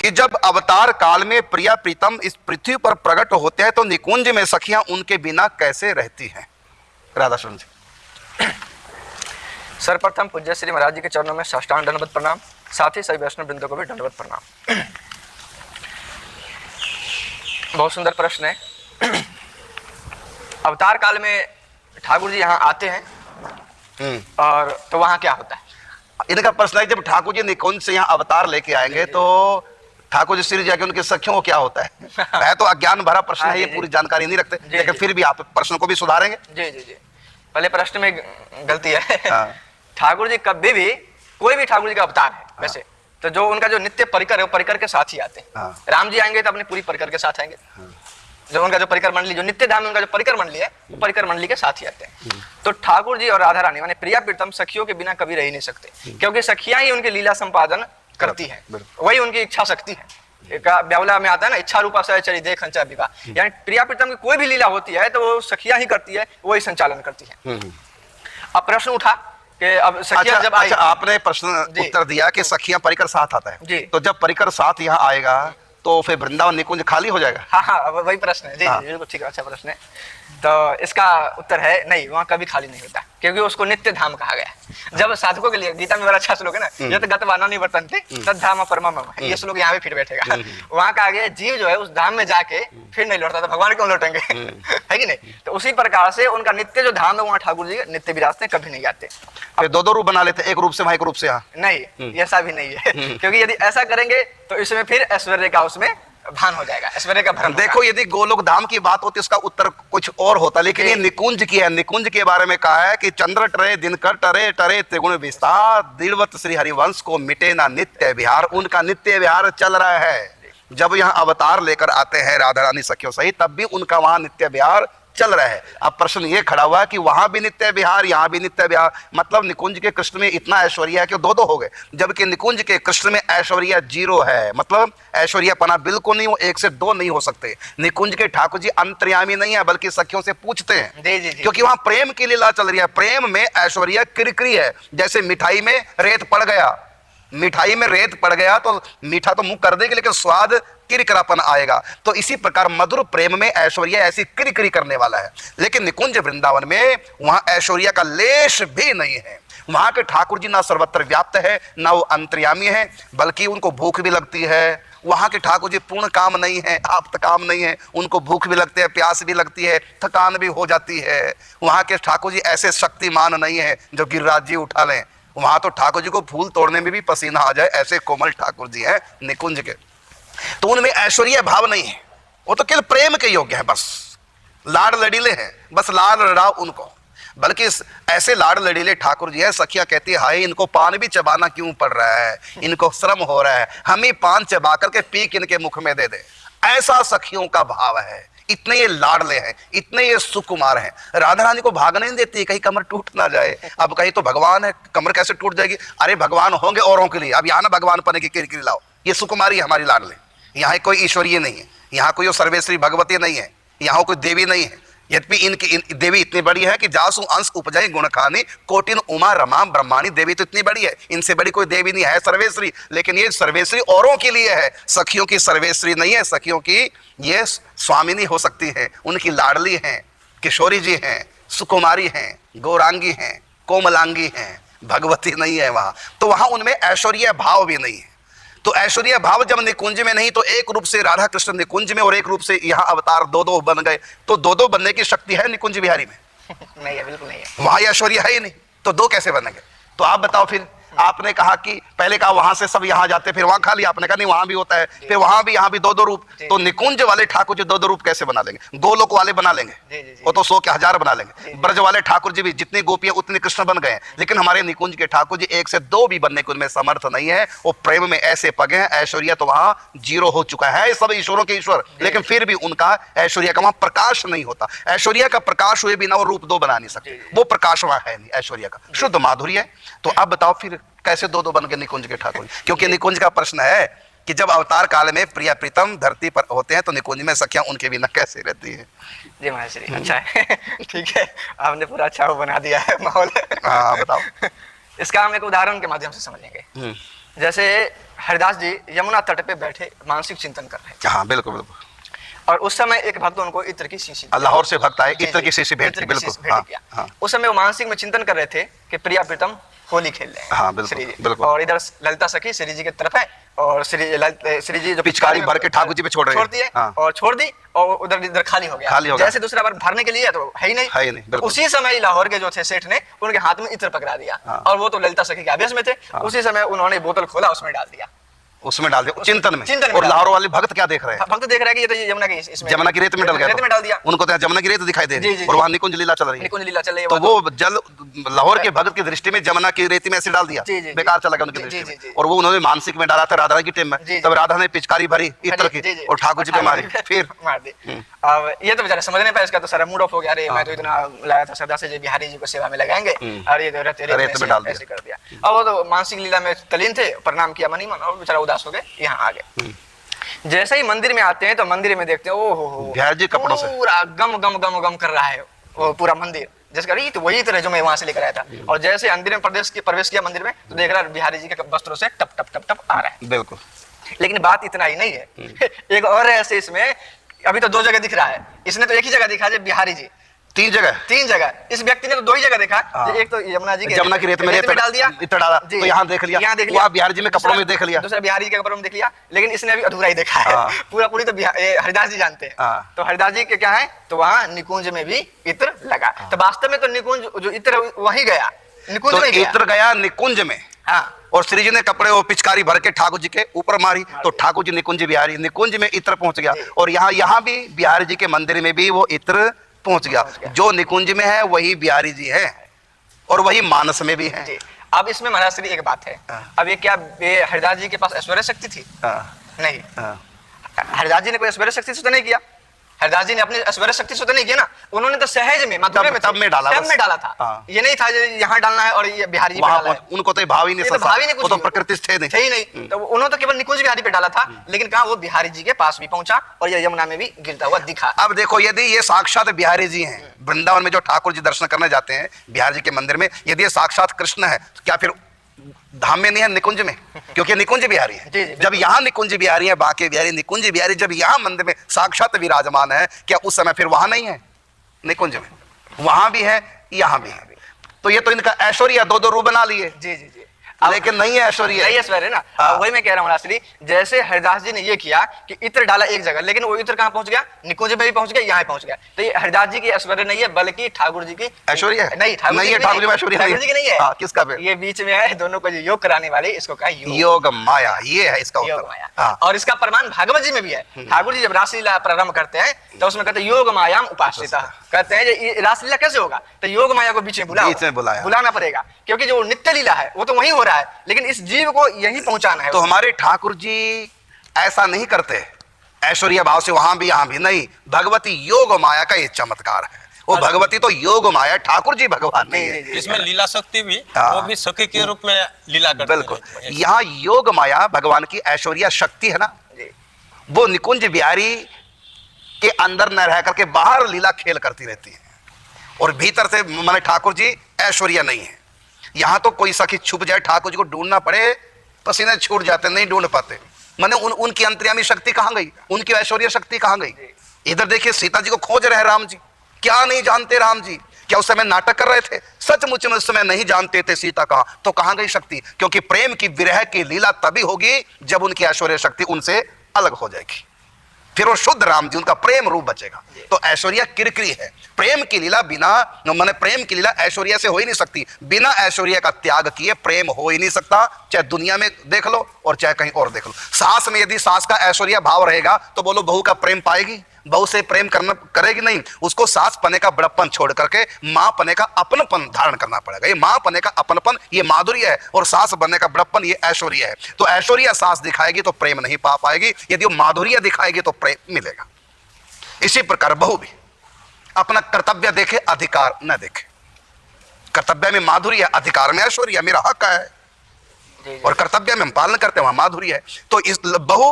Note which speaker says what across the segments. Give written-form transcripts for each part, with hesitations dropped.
Speaker 1: कि जब अवतार काल में प्रिया प्रीतम इस पृथ्वी पर प्रकट होते हैं तो निकुंज में सखियां उनके बिना कैसे रहती हैं? राधाशरण जी।
Speaker 2: सर्वप्रथम पूज्य श्री महाराज जी के चरणों में साष्टांग दंडवत प्रणाम, साथ ही सभी वैष्णव वृंदों को भी दंडवत प्रणाम। बहुत सुंदर प्रश्न है। अवतार काल में ठाकुर जी यहाँ आते हैं और तो वहाँ क्या होता है?
Speaker 1: इनका प्रश्न है जब ठाकुर जी निकुंज से यहाँ अवतार लेके आएंगे तो ठाकुर जी सिर जाके उनके सखियों को क्या होता है? है तो अज्ञान भरा प्रश्न है, ये पूरी जानकारी नहीं रखते, लेकिन फिर भी आप प्रश्न को भी सुधारेंगे।
Speaker 2: जी जी जी, पहले प्रश्न में गलती है। ठाकुर जी कभी भी, कोई भी ठाकुर जी का अवतार है वैसे तो जो उनका जो नित्य परिकर है वो परिकर के साथ ही आते हैं। राम जी आएंगे तो अपनी पूरी परिकर के साथ आएंगे। जो उनका जो परिकर मंडली, जो नित्य धाम में उनका जो परिकर मंडली है वो परिकर मंडली के साथ ही आते हैं। तो ठाकुर जी और राधा रानी माने प्रिया प्रीतम सखियों के बिना कभी रह ही नहीं सकते, क्योंकि सखियां ही उनकी लीला संपादन करती है, वही उनकी इच्छा शक्ति है। ब्यावला में आता है ना, इच्छा रूपा सहचरी देख हंचा बिका, यानी प्रिया प्रीतम की कोई भी लीला होती है तो वो सखियां ही करती है, वही संचालन करती है। अब प्रश्न उठा कि अब सखियां जब
Speaker 1: आपने प्रश्न उत्तर दिया कि सखियां परिकर साथ आता है, तो जब परिकर साथ यहाँ आएगा तो फिर वृंदावन निकुंज खाली हो जाएगा?
Speaker 2: हाँ, वही प्रश्न है। जी बिल्कुल ठीक है, अच्छा प्रश्न है। तो इसका उत्तर है नहीं, वहाँ कभी खाली नहीं होता, क्योंकि उसको नित्य धाम कहा गया है। जब साधकों के लिए, गीता में बड़ा अच्छा श्लोक है ना, ये तो गतवाना नहीं वर्तन्ते तद धाम परमम, ये श्लोक यहाँ पे फिर बैठेगा। वहाँ कहा गया जीव जो है उस धाम में जाके फिर नहीं लौटता, तो भगवान क्यों लौटेंगे? है कि नहीं? तो उसी प्रकार से उनका नित्य जो धाम है वहाँ ठाकुर जी नित्य विराजते, कभी नहीं आते।
Speaker 1: दो रूप बना लेते, एक रूप से वहाँ, एक रूप से यहाँ?
Speaker 2: नहीं, ऐसा भी नहीं है, क्योंकि यदि ऐसा करेंगे तो इसमें फिर ऐश्वर्य का उसमें भान हो जाएगा, ऐश्वर्य का भ्रम।
Speaker 1: देखो, यदि गोलोक धाम की बात होती उसका उत्तर कुछ और होता, लेकिन ये निकुंज की है। निकुंज के बारे में कहा है कि चंद्र टरे दिनकर टरे टरे त्रिगुण विस्तार, दिलवत श्री हरिवंश को मिटे ना नित्य विहार। उनका नित्य विहार चल रहा है। जब यहाँ अवतार लेकर आते हैं राधा रानी सखियों सहित, तब भी उनका वहां नित्य विहार चल रहा है। अब प्रश्न ये खड़ा हुआ कि वहां भी नित्य विहार, यहाँ भी नित्य विहार, मतलब निकुंज के कृष्ण में इतना ऐश्वर्य है कि दो हो गए, जबकि निकुंज के कृष्ण में ऐश्वर्य 0 है। मतलब ऐश्वर्यपना बिल्कुल नहीं, वो 1 से 2 नहीं हो सकते। निकुंज के ठाकुर जी अंतर्यामी नहीं है, बल्कि सखियों से पूछते हैं, क्योंकि वहां प्रेम की लीला चल रही है। प्रेम में ऐश्वर्य किरकिरी है, जैसे मिठाई में रेत पड़ गया, मिठाई में रेत पड़ गया तो मीठा तो मुंह कर देगी, लेकिन स्वाद किरकिरापन आएगा। तो इसी प्रकार मधुर प्रेम में ऐश्वर्य ऐसी किरकिरी करने वाला है, लेकिन निकुंज वृंदावन में वहां ऐश्वर्य का लेश भी नहीं है। वहां के ठाकुर जी ना सर्वत्र व्याप्त है, ना वो अंतर्यामी है, बल्कि उनको भूख भी लगती है। वहां के ठाकुर जी पूर्ण काम नहीं है, आप्त काम नहीं है, उनको भूख भी लगती है, प्यास भी लगती है, थकान भी हो जाती है। वहां के ठाकुर जी ऐसे शक्तिमान नहीं है जो गिरिराज जी उठा लें। वहां तो ठाकुर जी को फूल तोड़ने में भी पसीना आ जाए, ऐसे कोमल ठाकुर जी हैं निकुंज के। तो उनमें ऐश्वर्य भाव नहीं है, वो तो केवल प्रेम के योग्य है, बस लाड़ लड़ीले हैं, बस लाड़ लड़ाओ उनको। बल्कि ऐसे लाड़ लड़ीले ठाकुर जी है, सखियां कहती है हाय इनको पान भी चबाना क्यों पड़ रहा है, इनको श्रम हो रहा है, हम ही पान चबा करके पीक इनके मुख में दे दे। ऐसा सखियों का भाव है। इतने ये लाडले हैं, इतने ये सुकुमार हैं। राधा रानी को भागने नहीं देती, कहीं कमर टूट ना जाए। अब कहीं तो भगवान है, कमर कैसे टूट जाएगी? अरे भगवान होंगे औरों के लिए, अब यहाँ ना भगवान पने की किरकिरी लाओ। ये सुकुमारी हमारी लाडले, यहाँ कोई ईश्वरीय नहीं है, यहाँ कोई सर्वेश्वरी भगवती नहीं है, यहाँ कोई देवी नहीं है। यद्यपि इनकी देवी इतनी बड़ी है कि जासु अंश उपजय गुण खानी, कोटिन उमा रमा ब्रह्माणी। देवी तो इतनी बड़ी है, इनसे बड़ी कोई देवी नहीं है सर्वेश्वरी, लेकिन ये सर्वेश्वरी औरों के लिए है, सखियों की सर्वेश्वरी नहीं है। सखियों की ये स्वामिनी हो सकती है, उनकी लाडली हैं, किशोरी जी हैं, सुकुमारी हैं, गौरांगी हैं, कोमलांगी हैं, भगवती नहीं है वहां। तो वहां उनमें ऐश्वर्य भाव भी नहीं है। तो ऐश्वर्य भाव जब निकुंज में नहीं, तो एक रूप से राधा कृष्ण निकुंज में और एक रूप से यहाँ अवतार दो बन गए, तो दो बनने की शक्ति है निकुंज बिहारी में?
Speaker 2: नहीं है, बिल्कुल नहीं है।
Speaker 1: वहां ऐश्वर्य है ही नहीं, तो 2 कैसे बनेंगे? तो आप बताओ फिर। आपने कहा कि पहले कहा वहां से सब यहाँ जाते, फिर वहां खाली, आपने कहा नहीं वहां भी होता है, फिर वहां भी यहाँ भी 2 रूप। तो निकुंज वाले ठाकुर जी 2 रूप कैसे बना लेंगे? गोलोक वाले बना लेंगे, वो तो 100 के 1000 बना लेंगे। ब्रज वाले ठाकुर जी भी जितनी गोपियां उतने कृष्ण बन गए, लेकिन हमारे निकुंज के ठाकुर जी 1 से 2 भी बनने को उनमें समर्थ नहीं है। वो प्रेम में ऐसे पगे हैं, ऐश्वर्य तो वहां 0 हो चुका है। सब ईश्वरों के ईश्वर, लेकिन फिर भी उनका ऐश्वर्य का वहां प्रकाश नहीं होता। ऐश्वर्य का प्रकाश हुए बिना वो रूप 2 बना नहीं सकते, वो प्रकाश वहां है नहीं ऐश्वर्य का, शुद्ध माधुर्य है। तो अब बताओ फिर कैसे 2 बन के निकुंज के ठाकुर? क्योंकि निकुंज का प्रश्न है कि जब अवतार काल में प्रिया प्रीतम धरती पर होते हैं तो निकुंज में सखियां उनके बिना कैसे रहती है?
Speaker 2: जी महाराज श्री, अच्छा है। ठीक है, आपने पूरा अच्छा वो बना दिया है माहौल।
Speaker 1: हाँ बताओ।
Speaker 2: इसका हम एक उदाहरण के माध्यम से समझेंगे। जैसे हरिदास जी यमुना तट पे बैठे मानसिक चिंतन कर रहे थे,
Speaker 1: हाँ बिल्कुल बिल्कुल,
Speaker 2: और उस समय एक भक्त उनको इत्र की शीशी दी।
Speaker 1: लाहौर से भक्त आए,
Speaker 2: जी,
Speaker 1: इत्र
Speaker 2: जी,
Speaker 1: की शीशी भेंट
Speaker 2: इत्र
Speaker 1: की,
Speaker 2: की
Speaker 1: बिल्कुल,
Speaker 2: शीशी भेंट
Speaker 1: हाँ,
Speaker 2: किया।
Speaker 1: हाँ।
Speaker 2: उस समय वो मानसिक में चिंतन कर रहे थे कि प्रिया प्रीतम होली खेल रहे हैं,
Speaker 1: हाँ, बिल्कुल,
Speaker 2: श्री जी।
Speaker 1: बिल्कुल।
Speaker 2: और इधर ललिता सखी श्री जी की तरफ है, और श्री जी जो
Speaker 1: पिचकारी भर के ठाकुर जी पे छोड़ रहे हैं।
Speaker 2: छोड़ती है,
Speaker 1: हाँ।
Speaker 2: और छोड़ दी, और उधर इधर खाली हो गया,
Speaker 1: खाली हो गया।
Speaker 2: जैसे दूसरा बार भरने के लिए तो है ही नहीं,
Speaker 1: है ही नहीं, बिल्कुल।
Speaker 2: उसी समय लाहौर के जो थे सेठ ने उनके हाथ में इत्र पकड़ा दिया,
Speaker 1: हाँ।
Speaker 2: और वो तो ललिता सखी के आवेश में थे, उसी समय उन्होंने बोतल खोला, उसमें डाल दिया,
Speaker 1: उसमें डाल दिया, चिंतन में।
Speaker 2: चिंतन में
Speaker 1: और
Speaker 2: डाल
Speaker 1: लाहौर वाले भक्त क्या देख रहे हैं?
Speaker 2: भक्त देख रहे हैं कि ये तो ये यमुना की इसमें
Speaker 1: जमुना की रेत में डल गया,
Speaker 2: रेत में डाल दिया,
Speaker 1: उनको तो जमुना की रेत दिखाई दे रही
Speaker 2: जी, जी,
Speaker 1: है, और
Speaker 2: जी।
Speaker 1: वहां निकुंज लीला चल रही है।
Speaker 2: निकुंज लीला चल रही है,
Speaker 1: तो
Speaker 2: वहाँ
Speaker 1: वो जल लाहौर के भगत की दृष्टि में जमुना की रेती में ऐसे डाल दिया,
Speaker 2: जी, जी, जी।
Speaker 1: बेकार चला गया उनकी
Speaker 2: जी,
Speaker 1: दृष्टि
Speaker 2: जी, जी।
Speaker 1: में। और वो उन्होंने मानसिक में डाला था राधा की टीम में,
Speaker 2: जी, जी।
Speaker 1: तब राधा ने पिचकारी भरी इत्र
Speaker 2: जी,
Speaker 1: की
Speaker 2: जी।
Speaker 1: और ठाकुर जी पे मारी, फिर
Speaker 2: मार दी। अब ये तो बेचारे समझ नहीं पाए, इसका तो सारा मूड ऑफ हो गया, अरे मैं तो इतना लाया था श्रद्धा से जो बिहारी जी को सेवा में लगाएंगे, और ये तो
Speaker 1: रेत में डाल दिया।
Speaker 2: ऐसे कर दिया। अब वो तो मानसिक लीला में तलीन थे, प्रणाम किया मनी मन, और बेचारा उदास हो गए, यहाँ आ गए। जैसे ही मंदिर में आते हैं तो मंदिर में देखते हैं, ओ हो
Speaker 1: बिहारी जी कपड़ों से
Speaker 2: पूरा गम गम गम गम कर रहा है वो पूरा मंदिर, जिसका तो वही तरह जो मैं वहां से लेकर आया था। और जैसे अंदर में प्रवेश किया मंदिर में, तो देख रहा है बिहारी जी के वस्त्रों से टप टप टप टप आ रहा है।
Speaker 1: बिल्कुल।
Speaker 2: लेकिन बात इतना ही नहीं है, एक और है ऐसे इसमें, अभी तो 2 जगह दिख रहा है, इसने तो एक ही जगह दिखा है बिहारी जी,
Speaker 1: 3 जगह,
Speaker 2: 3 जगह, इस व्यक्ति ने तो 2 ही जगह देखा।
Speaker 1: हाँ।
Speaker 2: एक तो यमुना जी के
Speaker 1: जमुना की रेत में
Speaker 2: डाल दिया,
Speaker 1: इत्र डाला,
Speaker 2: जी।
Speaker 1: तो यहाँ देख लिया,
Speaker 2: यहाँ देख
Speaker 1: वहाँ बिहारी जी में कपड़ों में देख लिया,
Speaker 2: दूसरा बिहारी जी के कपड़ों में देख लिया, लेकिन इसने अभी अधूरा ही देखा है।
Speaker 1: हाँ।
Speaker 2: पूरा पूरी तो हरिदास जी जानते हैं।
Speaker 1: हाँ।
Speaker 2: तो हरिदास जी के क्या है, तो वहाँ निकुंज में भी इत्र लगा। तो वास्तव में तो निकुंज जो इत्र वही गया, निकुंज
Speaker 1: तो
Speaker 2: में गया।
Speaker 1: इत्र गया निकुंज में,
Speaker 2: हाँ।
Speaker 1: और श्री जी ने कपड़े वो पिचकारी भर के ठाकुर जी के ऊपर मारी, तो ठाकुर जी निकुंज बिहारी, निकुंज में इत्र पहुंच गया। और यहाँ भी बिहारी जी के मंदिर में भी वो इत्र पहुंच गया। जो निकुंज में है वही बिहारी जी है, और वही मानस में भी है।
Speaker 2: जी। अब इसमें महाराज श्री एक बात है, अब ये क्या हरिदास जी के पास ऐश्वर्य शक्ति थी? नहीं, हरिदास जी ने कोई ऐश्वर्य शक्ति से तो नहीं किया, हरिदास जी ने अपनी ऐश्वर्य शक्ति से तो नहीं किया ना, उन्होंने तो सहज में माधुर्य में
Speaker 1: तब में डाला,
Speaker 2: तब में डाला था।
Speaker 1: हाँ।
Speaker 2: ये नहीं था यहाँ डालना है और ये बिहारी जी पे डालना है।
Speaker 1: उनको तो भाव ही नहीं,
Speaker 2: ये तो भाव ही नहीं,
Speaker 1: वो
Speaker 2: कुछ
Speaker 1: तो
Speaker 2: नहीं।
Speaker 1: प्रकृति थे नहीं,
Speaker 2: थे ही नहीं। तो उन्होंने तो केवल निकुंज बिहारी पे डाला था, लेकिन कहा वो बिहारी जी के पास भी पहुंचा, और ये यमुना में भी गिरता हुआ दिखा।
Speaker 1: अब देखो, यदि ये साक्षात बिहारी जी हैं, वृंदावन में जो ठाकुर जी दर्शन करने जाते हैं बिहारी जी के मंदिर में, यदि ये साक्षात कृष्ण है, तो क्या फिर धाम में नहीं है, निकुंज में? क्योंकि निकुंज बिहारी है।
Speaker 2: जी, जी,
Speaker 1: जब यहाँ निकुंज बिहारी है, बाके बिहारी, निकुंज बिहारी जब यहाँ मंदिर में साक्षात विराजमान है, क्या उस समय फिर वहां नहीं है निकुंज में? वहां भी है, यहाँ भी है। तो ये तो इनका ऐश्वर्य 2-2 रूप बना लिए।
Speaker 2: जी जी जी।
Speaker 1: लेकिन नहीं है ऐश्वर्य,
Speaker 2: नहीं ऐश्वर्य ना।
Speaker 1: हाँ।
Speaker 2: वही मैं कह रहा हूँ राष्ट्री, जैसे हरिदास जी ने ये किया कि इत्र डाला एक जगह, लेकिन वो इत्र कहाँ पहुंच गया? निकुंज में भी पहुंच गया, यहाँ पहुंच गया। तो ये हरिदास जी की ऐश्वर्य नहीं है, बल्कि ठाकुर जी की
Speaker 1: ऐश्वर्य है।
Speaker 2: नहीं, ठाकुर
Speaker 1: नहीं
Speaker 2: जी
Speaker 1: है,
Speaker 2: की
Speaker 1: ठाकुर जी में ऐश्वर्य
Speaker 2: ठाकुर जी की नहीं है।
Speaker 1: हाँ, किसका फिर?
Speaker 2: ये बीच में है, दोनों को जो योग कराने वाले, इसको कहा
Speaker 1: योग माया, ये है इसका
Speaker 2: योग
Speaker 1: उत्तर।
Speaker 2: माया।
Speaker 1: हाँ।
Speaker 2: और इसका प्रमाण भागवत जी में भी है। ठाकुर जी जब रासलीला प्रारंभ करते हैं तो उसमें कहते हैं योग मायाम उपासिता, कहते हैं ये रासलीला कैसे होगा? तो योग माया को बीच में बुलाया, बुलाना पड़ेगा, क्योंकि जो नित्य लीला है वो तो वही हो रहा है, लेकिन इस जीव को यही पहुंचाना है।
Speaker 1: तो हमारे ठाकुर जी ऐसा नहीं करते ऐश्वर्य भाव से, वहां भी यहाँ भी नहीं। भगवती योग माया का ये चमत्कार है। वो भगवती तो योग माया, ठाकुर जी भगवान नहीं है।
Speaker 3: इसमें लीला शक्ति भी,
Speaker 1: हाँ।
Speaker 3: वो भी सखी के रूप में लीला करते
Speaker 1: बिल्कुल।
Speaker 3: हैं।
Speaker 1: यहाँ योग माया भगवान की ऐश्वर्य शक्ति है ना, वो निकुंज बिहारी के अंदर न रह करके बाहर लीला खेल करती रहती है, और भीतर से माने ठाकुर जी ऐश्वर्य नहीं है। यहाँ तो कोई सखी छुप जाए, ठाकुर जी को ढूंढना पड़े, पसीने छूट जाते, नहीं ढूंढ पाते। माने उनकी अंतर्यामी शक्ति कहाँ गई? उनकी ऐश्वर्य शक्ति कहाँ गई? इधर देखिए, सीता जी को खोज रहे राम जी, क्या नहीं जानते राम जी? क्या उस समय नाटक कर रहे थे? सचमुच में उस समय नहीं जानते थे सीता कहाँ, तो कहाँ गई शक्ति? क्योंकि प्रेम की विरह की लीला तभी होगी जब उनकी ऐश्वर्य शक्ति उनसे अलग हो जाएगी, फिर वो शुद्ध राम जी, उनका प्रेम रूप बचेगा। तो ऐश्वर्य किरकिरी है। प्रेम की लीला बिना, माने प्रेम की लीला ऐश्वर्य से हो ही नहीं सकती। बिना ऐश्वर्य का त्याग किए प्रेम हो ही नहीं सकता, चाहे दुनिया में देख लो और चाहे कहीं और देख लो। सास में यदि सास का ऐश्वर्य भाव रहेगा तो बोलो बहू का प्रेम पाएगी? बहू से प्रेम करना करेगी नहीं। उसको सास पने का बड़प्पन छोड़ करके माँ पने का अपनपन धारण करना पड़ेगा। ये माँ पने का अपनपन ये माधुर्य है, और सास बनने का बड़प्पन ये ऐश्वर्य है। तो ऐश्वर्य सास दिखाएगी तो प्रेम नहीं पा पाएगी, यदि वो माधुर्य दिखाएगी तो प्रेम मिलेगा। इसी प्रकार बहू भी अपना कर्तव्य देखे, अधिकार न देखे। कर्तव्य में माधुर्य, अधिकार में ऐश्वर्य, मेरा हक है, और कर्तव्य में हम पालन करते हैं, वहां माधुर्य है। तो इस बहू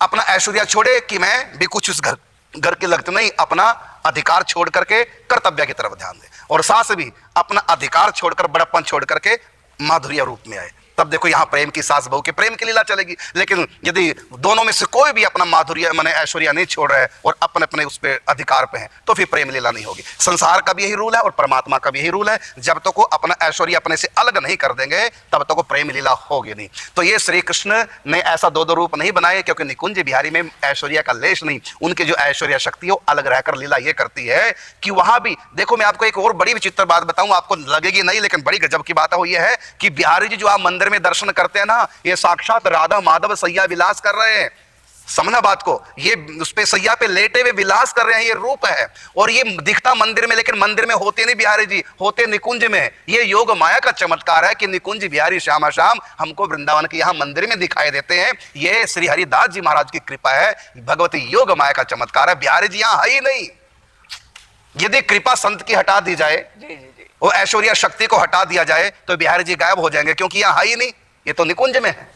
Speaker 1: अपना ऐश्वर्य छोड़े कि मैं भी कुछ उस घर के लगते नहीं, अपना अधिकार छोड़ करके कर्तव्य की तरफ ध्यान दे। और सास भी अपना अधिकार छोड़कर, बड़प्पन छोड़ करके माधुर्य रूप में आए, तब देखो यहाँ प्रेम की सास बहू के प्रेम की लीला चलेगी। लेकिन यदि दोनों में से कोई भी अपना माधुर्य माने ऐश्वर्य नहीं छोड़ रहा है और अपने अपने उस पर अधिकार पे है, तो फिर प्रेम लीला नहीं होगी। संसार का भी यही रूल है और परमात्मा का भी यही रूल है, जब तक वो अपना ऐश्वर्य अपने से अलग नहीं कर देंगे तब तक वो प्रेम लीला होगी नहीं। तो ये श्री कृष्ण ने ऐसा दो दो रूप नहीं बनाए, क्योंकि निकुंज बिहारी में ऐश्वर्य का लेश नहीं। उनकी जो ऐश्वर्य शक्ति है वो अलग रहकर लीला ये करती है कि वहां भी देखो, मैं आपको एक और बड़ी विचित्र बात बताऊं, आपको लगेगी नहीं लेकिन बड़ी गजब की बात है। वो ये है कि बिहारी जी जो आप मंदिर में दर्शन करते हैं ना, ये साक्षात राधा माधव सैया विलास कर रहे हैं। समझना बात को, ये उस पे सैया पे लेटे हुए विलास कर रहे हैं, ये रूप है। और ये दिखता मंदिर में, लेकिन मंदिर में होते नहीं बिहारी जी, होते निकुंज में। ये योग माया का चमत्कार है कि निकुंज बिहारी श्यामा श्याम हमको वृंदावन के यहाँ मंदिर में दिखाई देते हैं। ये श्री हरिदास जी महाराज की कृपा है, भगवती योग माया का चमत्कार है। बिहारी जी यहाँ है ही नहीं। यदि कृपा संत की हटा दी जाए, वो ऐश्वर्या शक्ति को हटा दिया जाए, तो बिहारी जी गायब हो जाएंगे, क्योंकि यहाँ है ही नहीं। ये तो निकुंज में है,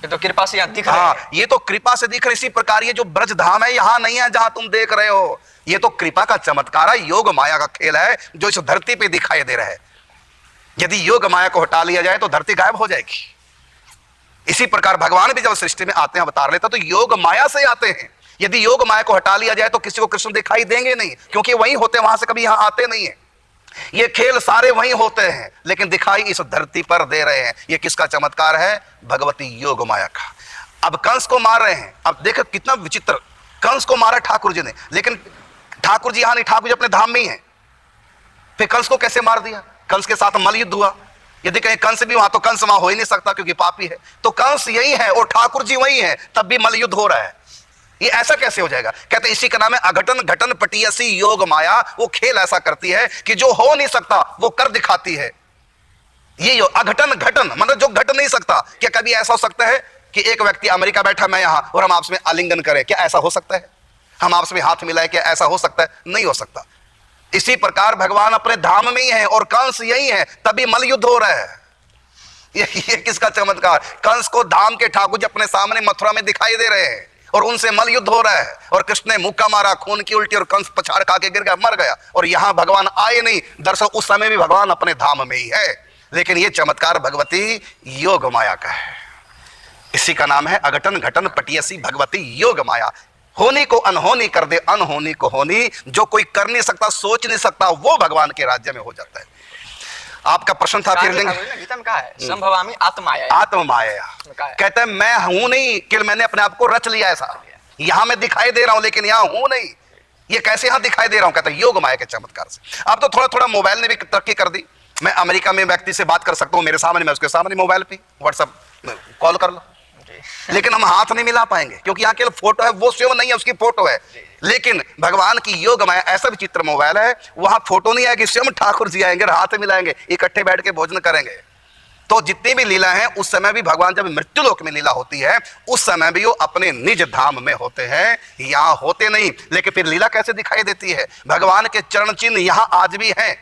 Speaker 2: ये तो कृपा से यहाँ दिख रहा है।
Speaker 1: हाँ, ये तो कृपा से दिख रहे। इसी प्रकार ये जो ब्रज धाम है यहाँ नहीं है जहां तुम देख रहे हो, ये तो कृपा का चमत्कार है, योग माया का खेल है जो इस धरती पे दिखाई दे रहा है। यदि योग माया को हटा लिया जाए तो धरती गायब हो जाएगी। इसी प्रकार भगवान भी जब सृष्टि में आते हैं, अवतार लेते तो योग माया से आते हैं। यदि योग माया को हटा लिया जाए तो किसी को कृष्ण दिखाई देंगे नहीं, क्योंकि वहीं होते, वहां से कभी यहां आते नहीं है। ये खेल सारे वहीं होते हैं, लेकिन दिखाई इस धरती पर दे रहे हैं। ये किसका चमत्कार है? भगवती योग माया का। अब कंस को मार रहे हैं, अब देखो कितना विचित्र, कंस को मारा ठाकुर जी ने, लेकिन ठाकुर जी यहां नहीं, ठाकुर जी अपने धाम में ही है। फिर कंस को कैसे मार दिया? कंस के साथ मल युद्ध हुआ। यदि कहीं कंस भी वहां, तो कंस वहां हो ही नहीं सकता क्योंकि पापी है। तो कंस यही है और ठाकुर जी वही है, तब भी मल युद्ध हो रहा है। ये ऐसा कैसे हो जाएगा? कहते इसी का नाम है अघटन घटन पटियसी योग माया। वो खेल ऐसा करती है कि जो हो नहीं सकता वो कर दिखाती है। ये जो अघटन घटन मतलब जो घट नहीं सकता। क्या कभी ऐसा हो सकता है कि एक व्यक्ति अमेरिका बैठा, मैं यहां, और हम आपस में आलिंगन करें? क्या ऐसा हो सकता है? हम आपस में हाथ मिलाए, क्या ऐसा हो सकता है? नहीं हो सकता। इसी प्रकार भगवान अपने धाम में ही है और कंस यही है, तभी मल युद्ध हो रहा है। ये किसका चमत्कार? कंस को धाम के ठाकुर जी अपने सामने मथुरा में दिखाई दे रहे हैं और उनसे मल युद्ध हो रहा है। और कृष्ण ने मुक्का मारा, खून की उल्टी, और कंस पछाड़ खा के गिर गया, मर गया। और यहां भगवान आए नहीं। दरअसल उस समय भी भगवान अपने धाम में ही है, लेकिन यह चमत्कार भगवती योग माया का है। इसी का नाम है अघटन घटन पटियसी भगवती योग माया। होनी को अनहोनी कर दे, अनहोनी को होनी। जो कोई कर नहीं सकता, सोच नहीं सकता, वो भगवान के राज्य में हो जाता है। आपका प्रश्न था फिर लेंगे,
Speaker 2: गीता में कहा है संभवामि आत्माया।
Speaker 1: आत्माया कहते हैं मैं हूं नहीं कि मैंने अपने आप को रच लिया ऐसा। यहां मैं दिखाई दे रहा हूं लेकिन यहां हूं नहीं। ये कैसे यहां दिखाई दे रहा हूं? कहते हैं योग माया के चमत्कार से। अब तो थोड़ा थोड़ा मोबाइल ने भी तरक्की कर दी। मैं अमेरिका में व्यक्ति से बात कर सकता हूं मेरे सामने, मैं उसके सामने मोबाइल पे व्हाट्सएप कॉल कर लो, लेकिन हम हाथ नहीं मिला पाएंगे क्योंकि यहाँ केवल फोटो है, वो स्वयं नहीं है, उसकी फोटो है। लेकिन भगवान की योग माया ऐसा विचित्र मोबाइल है, वहां फोटो नहीं आएगी, स्वयं ठाकुर जी आएंगे, हाथ मिलाएंगे, इकट्ठे बैठ के भोजन करेंगे। तो जितनी भी लीला है उस समय भी भगवान जब मृत्यु लोक में लीला होती है उस समय भी वो अपने निज धाम में होते हैं, यहाँ होते नहीं। लेकिन फिर लीला कैसे दिखाई देती है? भगवान के चरण चिन्ह यहाँ आज भी हैं,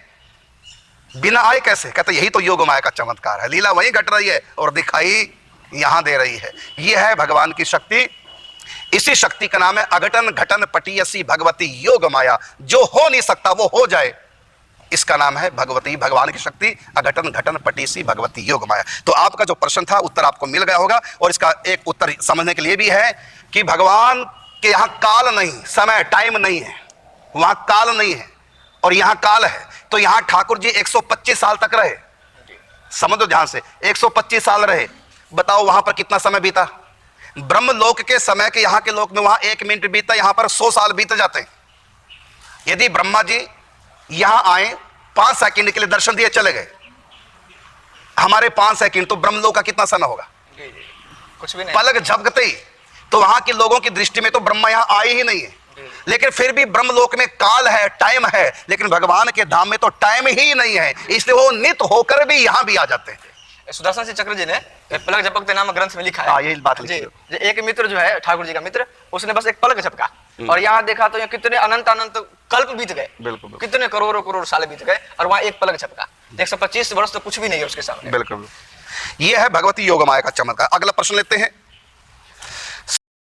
Speaker 1: बिना आए कैसे? कहते यही तो योग माया का चमत्कार है। लीला वहीं घट रही है और दिखाई यहां दे रही है। यह है भगवान की शक्ति। इसी शक्ति का नाम है अघटन घटन पटियसी भगवती योग माया। जो हो नहीं सकता वो हो जाए, इसका नाम है भगवती, भगवान की शक्ति। अघटन घटन पटियसी भगवती योग माया। तो आपका जो प्रश्न था उत्तर आपको मिल गया होगा। और इसका एक उत्तर समझने के लिए भी है कि भगवान के यहाँ काल नहीं, समय टाइम नहीं है, वहां काल नहीं है और यहां काल है। तो यहां ठाकुर जी 125 साल तक रहे। समझो ध्यान से, 125 साल रहे। बताओ वहां पर कितना समय बीता? ब्रह्म लोक के समय के यहाँ के लोक में वहां 1 मिनट बीता, यहां पर 100 साल बीत जाते हैं। यदि ब्रह्मा जी यहां आए 5 सेकंड के लिए दर्शन दिए चले गए, हमारे 5 सेकंड, तो ब्रह्म लोक का कितना समय होगा?
Speaker 2: कुछ भी नहीं,
Speaker 1: पलक झपकते ही। तो वहां के लोगों की दृष्टि में तो ब्रह्मा यहां आए ही नहीं है। लेकिन फिर भी ब्रह्मलोक में काल है, टाइम है, लेकिन भगवान के धाम में तो टाइम ही नहीं है, इसलिए वो नित होकर भी यहां भी आ जाते हैं।
Speaker 2: सुदर्शन सिंह चक्र जी ने पलक झपकते नाम ग्रंथ में लिखा है।
Speaker 1: यही बात लिखी
Speaker 2: है। एक मित्र जो है ठाकुर जी का मित्र, उसने बस एक पलक झपका और यहाँ देखा तो यहाँ कितने अनंत अनंत कल्प बीत गए, कितने करोड़ों करोड़ साल बीत गए और वहां एक पलक झपका। 125 वर्ष तो कुछ भी नहीं है उसके सामने।
Speaker 1: बिल्कुल, ये है भगवती योग माया का चमत्कार। अगला प्रश्न लेते हैं।